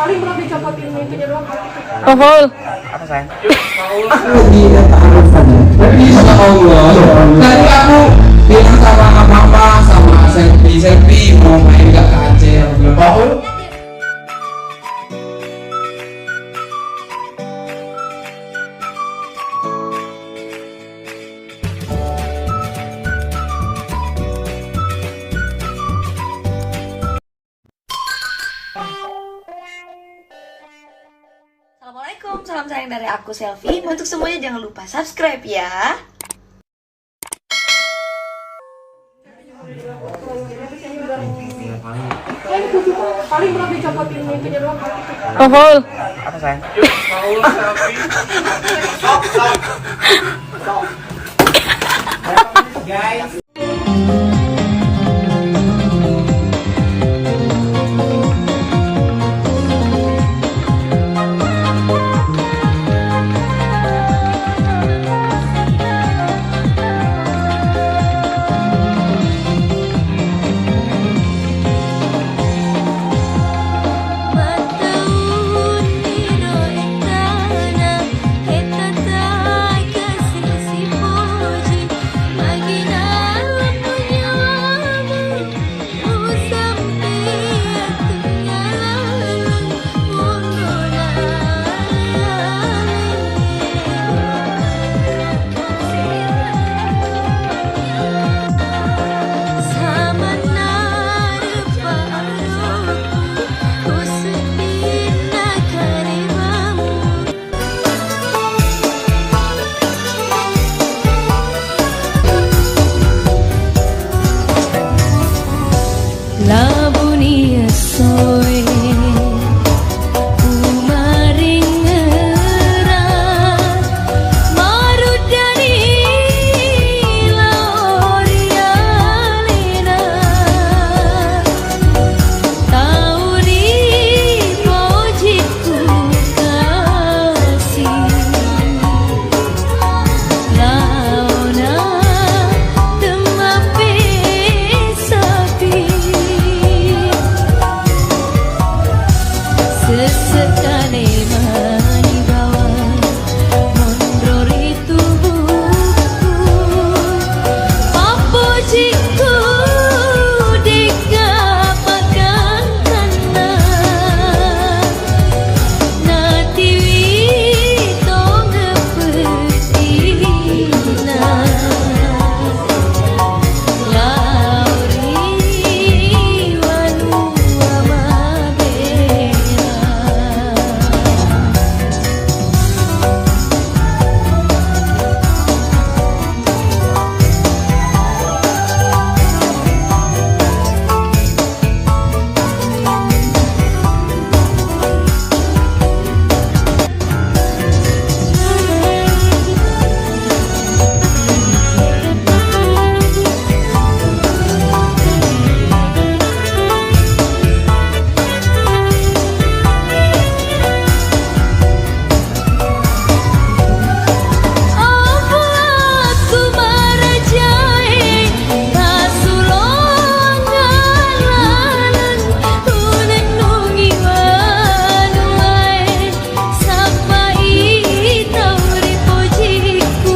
paling belum dicopotin itunya doang. Oh, Hol. Apa sayang? Lagi taruhan ya. Insya Allah. Tadi aku bilang sama mama sama selfie mau main gak ke Aceh. Paul. Assalamualaikum, salam sayang dari aku Selfie. Untuk semuanya jangan lupa subscribe ya. Paling belum dicopotin itunya doang. Oh, Hol. Apa sayang? Guys. Labunia soe umaring ngerang marudani laorialena tauri pojiku kasih laona temape sapi sesekali manibawa mondrori tubuhku papojiku dikapakan kana natiwi tonga petina lauri wanu amabera. Aku marajai kasulongalan unek nungi wanuai sapai tauri pojiku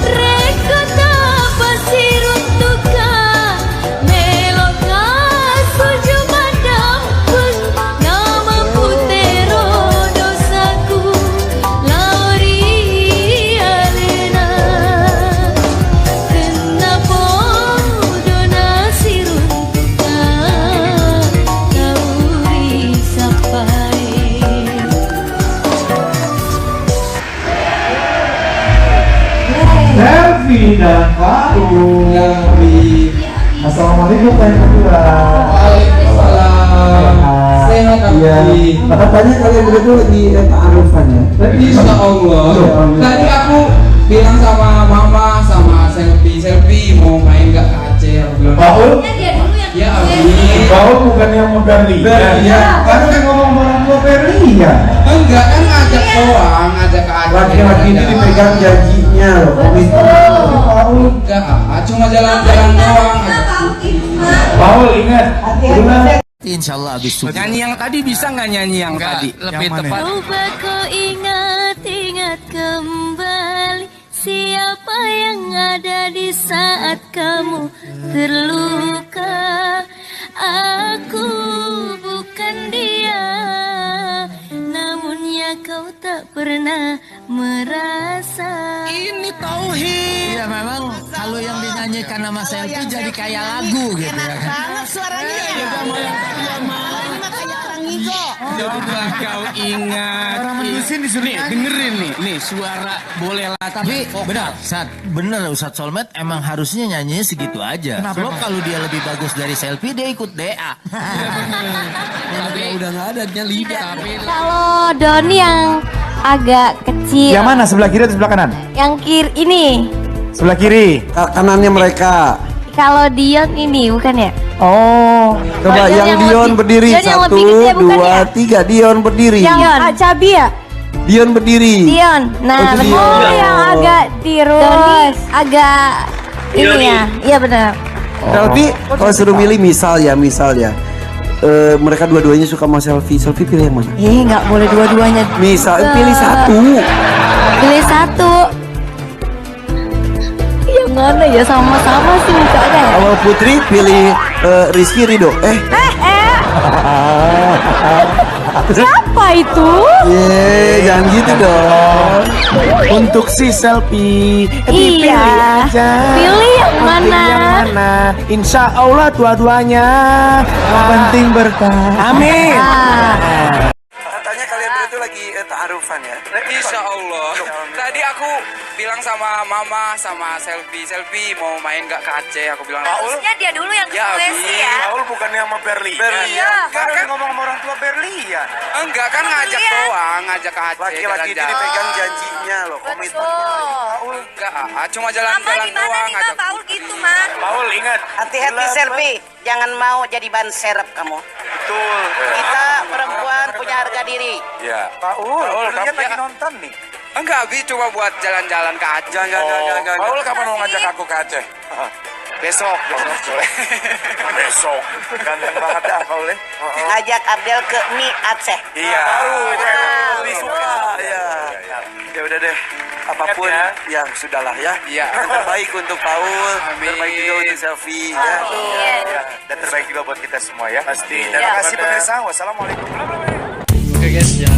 rekota pasirun tuka meloka suju madampun nama putero dosaku lauri alena kenapa donasirun tuka tauri sapai. Selfie dan Faru. Assalamualaikum warahmatullahi Waalaikumsalam. Sehat Abi. Katanya kalian berdua lagi taruhan ya. Insya Allah. Tadi aku bilang sama mama sama selfie mau main gak ke Aceh. Paul, Ya Abi. Paul bukan yang mau Berlian. Iya. Kan yang ngomong orang tua Berlian. Enggak kan ngajak doang, ngajak ke Aceh. Laki-laki ini dipegang janjinya loh. Komitmen. Paul. Enggak, cuma jalan-jalan doang. Paul ingat. Insya Allah habis subuh. Nyanyi yang tadi bisa nggak nyanyi yang tadi? Lebih tepat. Coba kau ingat kembali siapa yang ada di saat kamu terluka. Aku bukan dia, namunnya kau tak pernah merasa. Ini tauhid. Ya memang kalau yang dinyanyikan nama Selfie jadi kayak lagu gitu ya kan. Suaranya ya. Coba kau ingat. Nih dengerin nih suara boleh lah tapi benar. Bener Ustadz Solmed emang harusnya nyanyinya segitu aja. Sebab kalau dia lebih bagus dari Selfie dia ikut DA. Tapi udah nggak ada dia lidah. Kalau Doni yang agak kecil. Yang mana, sebelah kiri atau sebelah kanan? Yang kiri ini. Sebelah kiri. Kanannya mereka. Kalau Dion ini bukan ya? Oh, coba Dion yang Dion lebih- berdiri. Dion yang 1, lebih gede, bukan 2, ya? 3. Dion berdiri. Dion. Cabi ya? Dion berdiri. Dion. Nah, Oh, itu betul. Dion. Yang agak tirus. Doni agak ini ya. Iya benar. Tapi kalau suruh milih misal ya. Mereka dua-duanya suka sama Selfie. Selfie pilih yang mana? Nggak boleh dua-duanya. Misal pilih satu. Pilih satu. Yang mana ya, sama-sama sih mukanya ya. Kalau Putri pilih Rizky Ridho. Siapa itu? Jangan gitu dong. Untuk si Selfie, Iya. Pilih yang mana? Insya Allah dua-duanya penting berkah. Amin. Katanya kalian berdua lagi ta'arufan ya? Insya Allah. Tadi aku bilang sama mama sama Selfie mau main gak ke Aceh. Aku bilang Harusnya dia dulu yang ke Sulawesi ya. Paul bukan yang sama Berli. Iya. Kan ngomong sama orang tua Berli ya. enggak kan ngajak Iya. doang, ngajak ke Aceh. Laki-laki itu jalan-jalan. dipegang janjinya loh, komitmen. Betul. Enggak, cuma Mama jalan-jalan gimana doang. nih, Ma? ngajak Paul gitu, Ma. Paul ingat. Hati-hati Selfie, jangan mau jadi ban serep kamu. Betul. Kita perempuan punya harga diri. Ya. Paul kan lagi nonton nih. Enggak, Bi, cuma buat jalan-jalan ke Aceh. Jangan. Paul kapan mau ngajak aku ke Aceh? Besok boleh. Besok. Ganteng banget ya Paul. Ngajak Abdel ke mie Aceh. Iya. Lebih suka ya. Ya udah deh. Apapun Ingat yang sudahlah ya. Iya. Yang terbaik untuk Paul, Amin. terbaik juga untuk Selfie ya. Ya, dan terbaik juga buat kita semua ya. Pasti. Terima kasih pemirsa. Wassalamualaikum. Oke guys, ya.